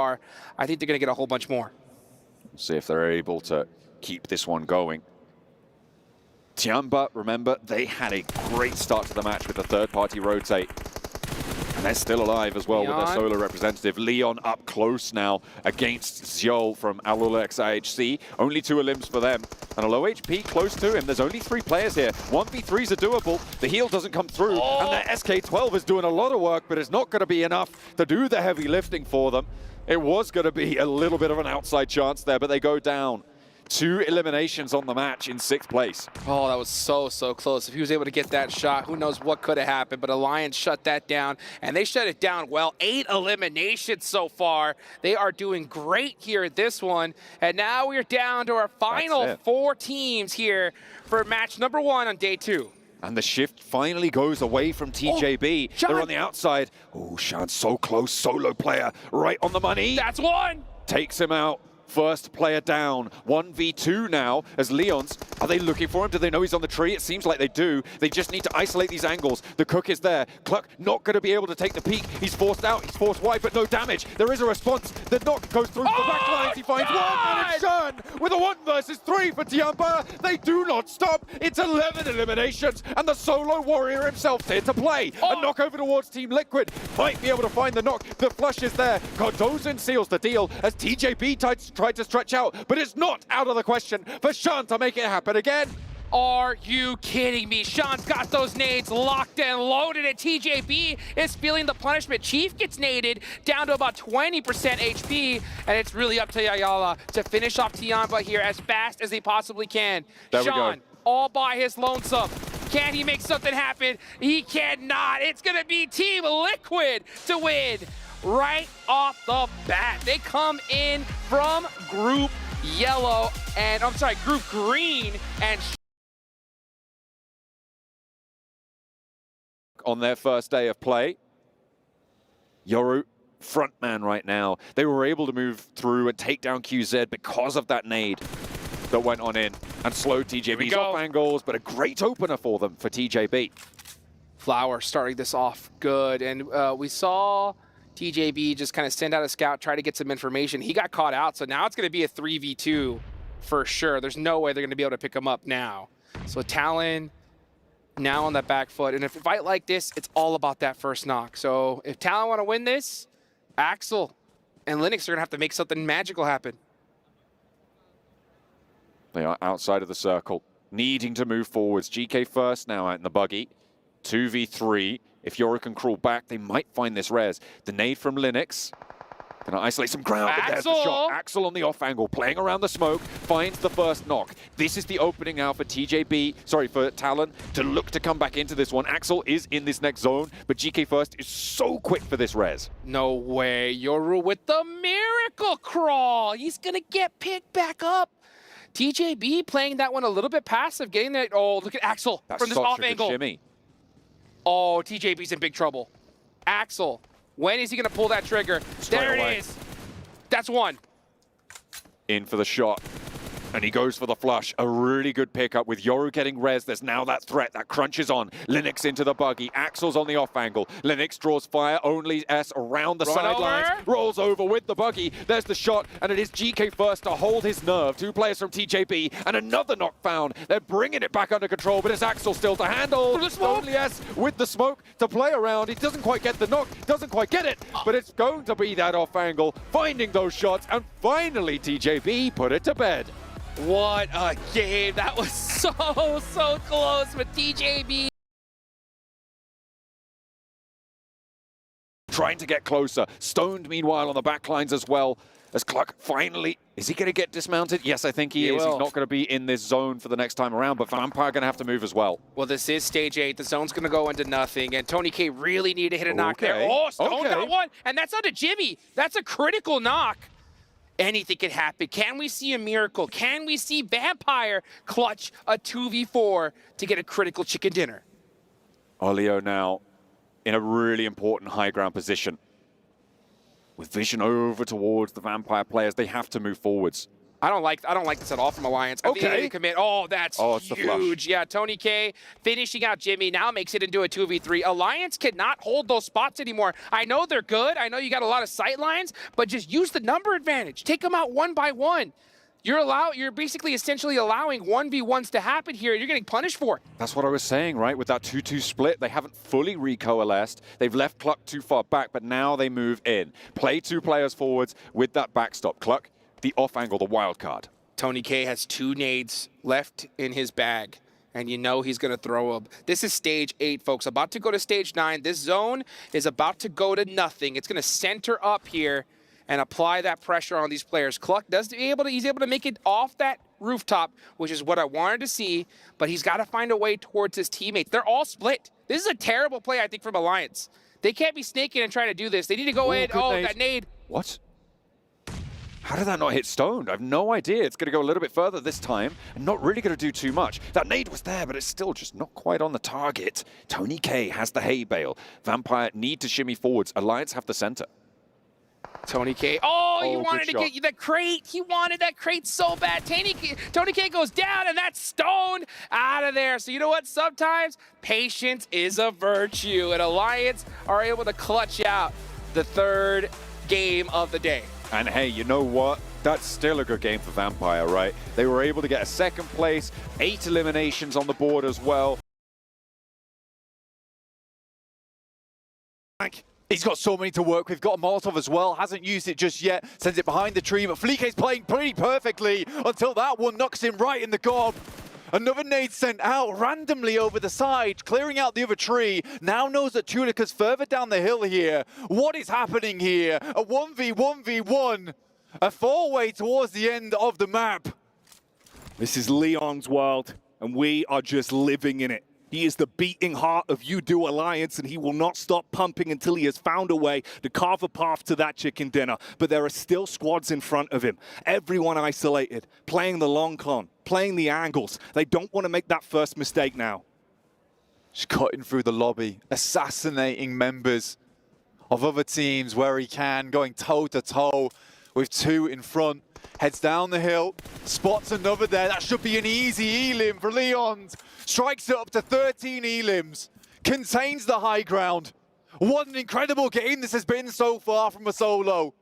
far. I think they're going to get a whole bunch more. See if they're able to keep this one going. Tiamba, remember, they had a great start to the match with the third-party rotate. And they're still alive as well with their solo representative. Leon up close now against Xiol from PMWCxEWC. Only 2 limbs for them. And a low HP close to him. There's only 3 players here. 1v3s are doable. The heal doesn't come through. And their SK12 is doing a lot of work, but it's not going to be enough to do the heavy lifting for them. It was going to be a little bit of an outside chance there, but they go down. 2 eliminations on the match in 6th place. Oh, that was so close. If he was able to get that shot, who knows what could have happened, but Alliance shut that down, and they shut it down well. 8 eliminations so far. They are doing great here at this one, and now we're down to our final 4 teams here for match number 1 on day 2. And the shift finally goes away from TJB. They're on the outside. Oh, Shan so close, solo player, right on the money. That's 1! Takes him out. First player down, 1v2 now as Leon's. Are they looking for him? Do they know he's on the tree? It seems like they do. They just need to isolate these angles. The cook is there. Cluck not going to be able to take the peek. He's forced out. He's forced wide, but no damage. There is a response. The knock goes through the back lines. He finds one, and it's Shan with a 1 versus 3 for Tiamba. They do not stop. It's 11 eliminations, and the solo warrior himself here to play. A knock over towards Team Liquid. Might be able to find the knock. The flush is there. Cardozan seals the deal as TJB tried to stretch out, but it's not out of the question for Shan to make it happen again. Are you kidding me? Shan's got those nades locked and loaded, and TJB is feeling the punishment. Chief gets naded down to about 20% HP, and it's really up to Ayala to finish off Tiamba here as fast as he possibly can. Shan, all by his lonesome. Can he make something happen? He cannot. It's going to be Team Liquid to win. Right off the bat, they come in from Group Yellow, and I'm sorry, Group Green, and on their first day of play, Yoru, frontman right now. They were able to move through and take down QZ because of that nade that went on in and slowed TJB's off angles, but a great opener for them for TJB. Flower starting this off good, and we saw TJB just kind of send out a scout, try to get some information. He got caught out, so now it's going to be a 3v2 for sure. There's no way they're going to be able to pick him up now. So Talon now on that back foot, and if a fight like this, it's all about that first knock. So if Talon want to win this, Axel and Linux are going to have to make something magical happen. They are outside of the circle, needing to move forwards. GK first now out in the buggy. 2v3. If Yoru can crawl back, they might find this res. The nade from Linux. Gonna isolate some ground, but there's the shot. Axel on the off angle, playing around the smoke, finds the first knock. This is the opening now for for Talon to look to come back into this one. Axel is in this next zone, but GK first is so quick for this res. No way, Yoru with the miracle crawl. He's gonna get picked back up. TJB playing that one a little bit passive, getting that. Oh, look at Axel from this off angle. Shimmy. Oh, TJB's in big trouble. Axel, when is he going to pull that trigger? There it is. That's 1. In for the shot. And he goes for the flush. A really good pickup with Yoru getting res. There's now that threat. That crunch is on. Linux into the buggy. Axel's on the off angle. Linux draws fire. Only S around the sidelines. Rolls over with the buggy. There's the shot. And it is GK first to hold his nerve. 2 players from TJB. And another knock found. They're bringing it back under control. But it's Axel still to handle. Only S with the smoke to play around. He doesn't quite get the knock. Doesn't quite get it. But it's going to be that off angle. Finding those shots. And finally TJB put it to bed. What a game. That was so close with TJB. Trying to get closer. Stoned, meanwhile, on the backlines as well. As Cluck finally, is he going to get dismounted? Yes, I think he is. He's not going to be in this zone for the next time around, but Vampire going to have to move as well. Well, this is stage 8. The zone's going to go into nothing, and Tony K really needed to hit a knock there. Oh, Stone got one, and that's onto Jimmy. That's a critical knock. Anything can happen. Can we see a miracle? Can we see Vampire clutch a 2v4 to get a critical chicken dinner? Olio now in a really important high ground position. With vision over towards the Vampire players, they have to move forwards. I don't like this at all from Alliance. I think they need to commit. Oh, that's huge. Yeah, Tony K finishing out Jimmy now makes it into a 2v3. Alliance cannot hold those spots anymore. I know they're good. I know you got a lot of sight lines, but just use the number advantage. Take them out one by one. You're basically essentially allowing 1v1s to happen here. You're getting punished for it. That's what I was saying, right? With that 2-2 split, they haven't fully recoalesced. They've left Cluck too far back, but now they move in. Play 2 players forwards with that backstop. Cluck, the off angle, the wild card. Tony K has 2 nades left in his bag, and you know he's going to throw them. This is stage 8, folks. About to go to stage 9. This zone is about to go to nothing. It's going to center up here and apply that pressure on these players. Cluck he's able to make it off that rooftop, which is what I wanted to see, but he's got to find a way towards his teammates. They're all split. This is a terrible play, I think, from Alliance. They can't be snaking and trying to do this. They need to go in. Oh, that nade. What? How did that not hit Stoned? I have no idea. It's going to go a little bit further this time and not really going to do too much. That nade was there, but it's still just not quite on the target. Tony K has the hay bale. Vampire need to shimmy forwards. Alliance have the center. Tony K. Oh, he wanted to get you the crate. He wanted that crate so bad. Tony K goes down, and that's Stoned out of there. So you know what? Sometimes patience is a virtue, and Alliance are able to clutch out the 3rd game of the day. And hey, you know what? That's still a good game for Vampire, right? They were able to get a 2nd place, 8 eliminations on the board as well. He's got so many to work with. Got a Molotov as well. Hasn't used it just yet. Sends it behind the tree, but Fleeke's playing pretty perfectly until that one knocks him right in the gob. Another nade sent out randomly over the side, clearing out the other tree. Now knows that Tulika's further down the hill here. What is happening here? A 1v1v1. A 4-way towards the end of the map. This is Leon's world, and we are just living in it. He is the beating heart of You-Do Alliance, and he will not stop pumping until he has found a way to carve a path to that chicken dinner. But there are still squads in front of him. Everyone isolated, playing the long con, playing the angles. They don't want to make that first mistake now. Just cutting through the lobby, assassinating members of other teams where he can, going toe-to-toe with 2 in front. Heads down the hill, spots another there. That should be an easy elim for Leons. Strikes it up to 13 elims. Contains the high ground. What an incredible game this has been so far from a solo.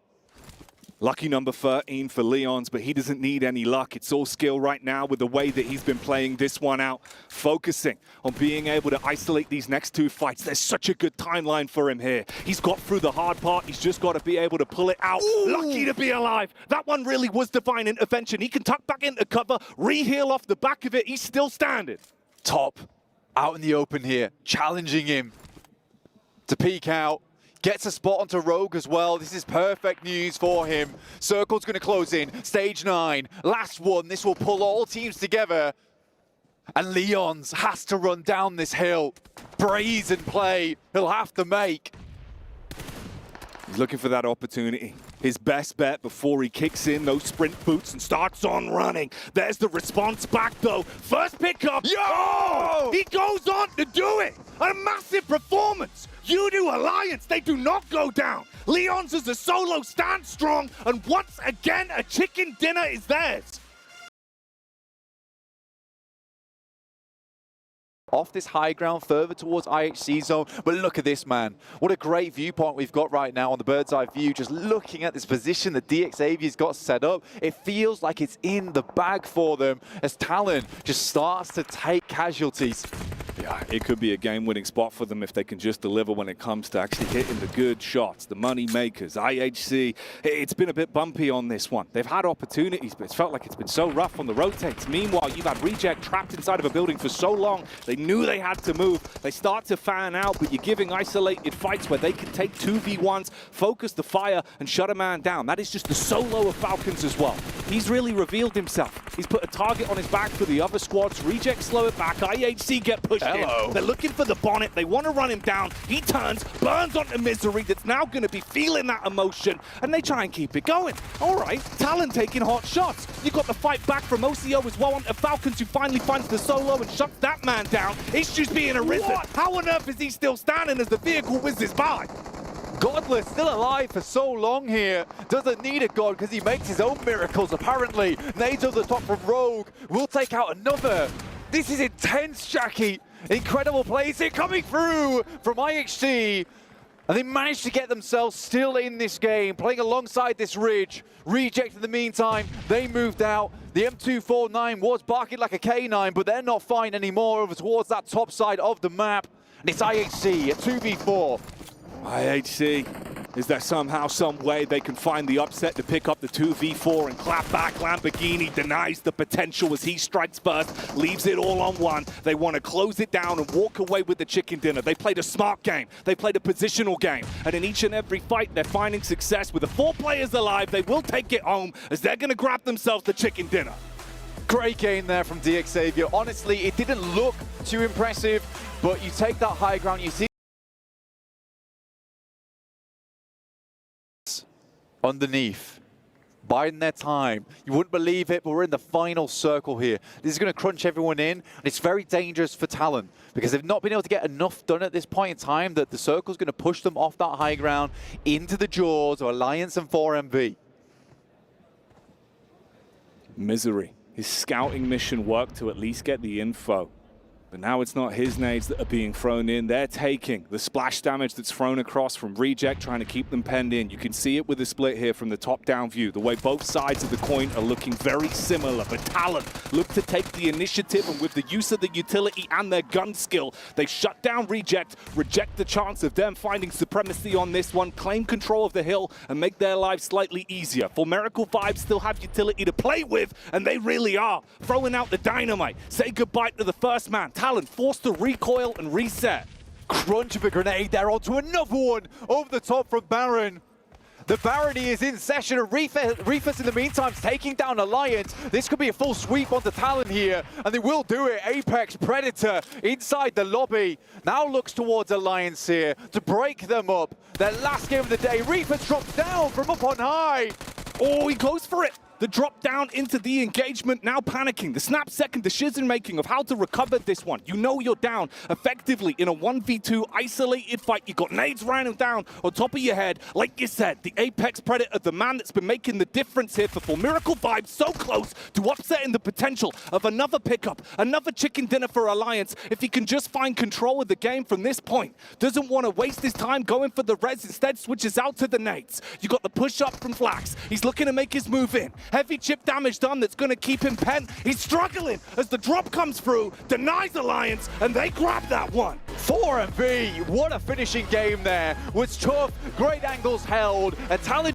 Lucky number 13 for Leons, but he doesn't need any luck. It's all skill right now with the way that he's been playing this one out, focusing on being able to isolate these next 2 fights. There's such a good timeline for him here. He's got through the hard part. He's just got to be able to pull it out. Ooh. Lucky to be alive. That one really was divine intervention. He can tuck back into cover, re-heal off the back of it. He's still standing. Top, out in the open here, challenging him to peek out. Gets a spot onto Rogue as well. This is perfect news for him. Circle's going to close in. Stage 9. Last one. This will pull all teams together. And Leons has to run down this hill. Brazen play he'll have to make. He's looking for that opportunity. His best bet before he kicks in those sprint boots and starts on running. There's the response back, though. First pickup. Yo! Oh, he goes on to do it. A massive performance. You-Do Alliance, they do not go down. Leons as a solo stand strong, and once again, a chicken dinner is theirs. Off this high ground, further towards IHC zone. But look at this, man. What a great viewpoint we've got right now on the bird's eye view. Just looking at this position that DXAV's got set up, it feels like it's in the bag for them as Talon just starts to take casualties. Yeah, it could be a game-winning spot for them if they can just deliver when it comes to actually hitting the good shots, the money makers. IHC, it's been a bit bumpy on this one. They've had opportunities, but it's felt like it's been so rough on the rotates. Meanwhile, you've had Reject trapped inside of a building for so long, they knew they had to move. They start to fan out, but you're giving isolated fights where they can take 2v1s, focus the fire, and shut a man down. That is just the solo of Falcons as well. He's really revealed himself. He's put a target on his back for the other squads. Reject slow it back. IHC get pushed in. They're looking for the bonnet. They want to run him down. He turns, burns onto Misery that's now going to be feeling that emotion, and they try and keep it going. All right, Talon taking hot shots. You got the fight back from OCO as well onto Falcons, who finally finds the solo and shuts that man down. Issues being arisen. What? How on earth is he still standing as the vehicle whizzes by? Godless still alive for so long here. Doesn't need a god because he makes his own miracles, apparently. Nades over the top from Rogue. Will take out another. This is intense, Jackie. Incredible plays here coming through from IHC. And they managed to get themselves still in this game, playing alongside this Ridge. Reject in the meantime, they moved out. The M249 was barking like a K9, but they're not fine anymore over towards that top side of the map. And it's IHC, a 2v4. IHC, is there somehow, some way they can find the upset to pick up the 2v4 and clap back? Lamborghini denies the potential as he strikes first, leaves it all on one. They want to close it down and walk away with the chicken dinner. They played a smart game. They played a positional game. And in each and every fight, they're finding success. With the 4 players alive, they will take it home as they're going to grab themselves the chicken dinner. Great game there from DXavier. Honestly, it didn't look too impressive, but you take that high ground, you see underneath, biding their time. You wouldn't believe it, but we're in the final circle here. This is going to crunch everyone in, and it's very dangerous for Talon because they've not been able to get enough done at this point in time that the circle's going to push them off that high ground into the jaws of Alliance and 4MV. Misery. His scouting mission worked to at least get the info. But now it's not his nades that are being thrown in. They're taking the splash damage that's thrown across from Reject, trying to keep them penned in. You can see it with the split here from the top-down view. The way both sides of the coin are looking very similar. But Talon look to take the initiative, and with the use of the utility and their gun skill, they shut down Reject, reject the chance of them finding supremacy on this one, claim control of the hill, and make their lives slightly easier. For Miracle Vibes still have utility to play with, and they really are. Throwing out the dynamite. Say goodbye to the first man. Talon forced to recoil and reset. Crunch of a grenade there onto another one over the top from Baron. The Barony is in session, and Refus in the meantime is taking down Alliance. This could be a full sweep onto Talon here, and they will do it. Apex Predator inside the lobby. Now looks towards Alliance here to break them up. Their last game of the day. Refus drops down from up on high. Oh, he goes for it. The drop down into the engagement, now panicking. The snap-second decision-making of how to recover this one. You know you're down effectively in a 1v2 isolated fight. You got nades raining down on top of your head. Like you said, the Apex Predator, the man that's been making the difference here for Miracle Vibes, so close to upsetting the potential of another pickup, another chicken dinner for Alliance. If he can just find control of the game from this point. Doesn't want to waste his time going for the res, instead switches out to the nades. You got the push-up from Flax. He's looking to make his move in. Heavy chip damage done that's going to keep him pent. He's struggling as the drop comes through, denies Alliance, and they grab that one. 4MV, what a finishing game there. Was tough, great angles held, and Talon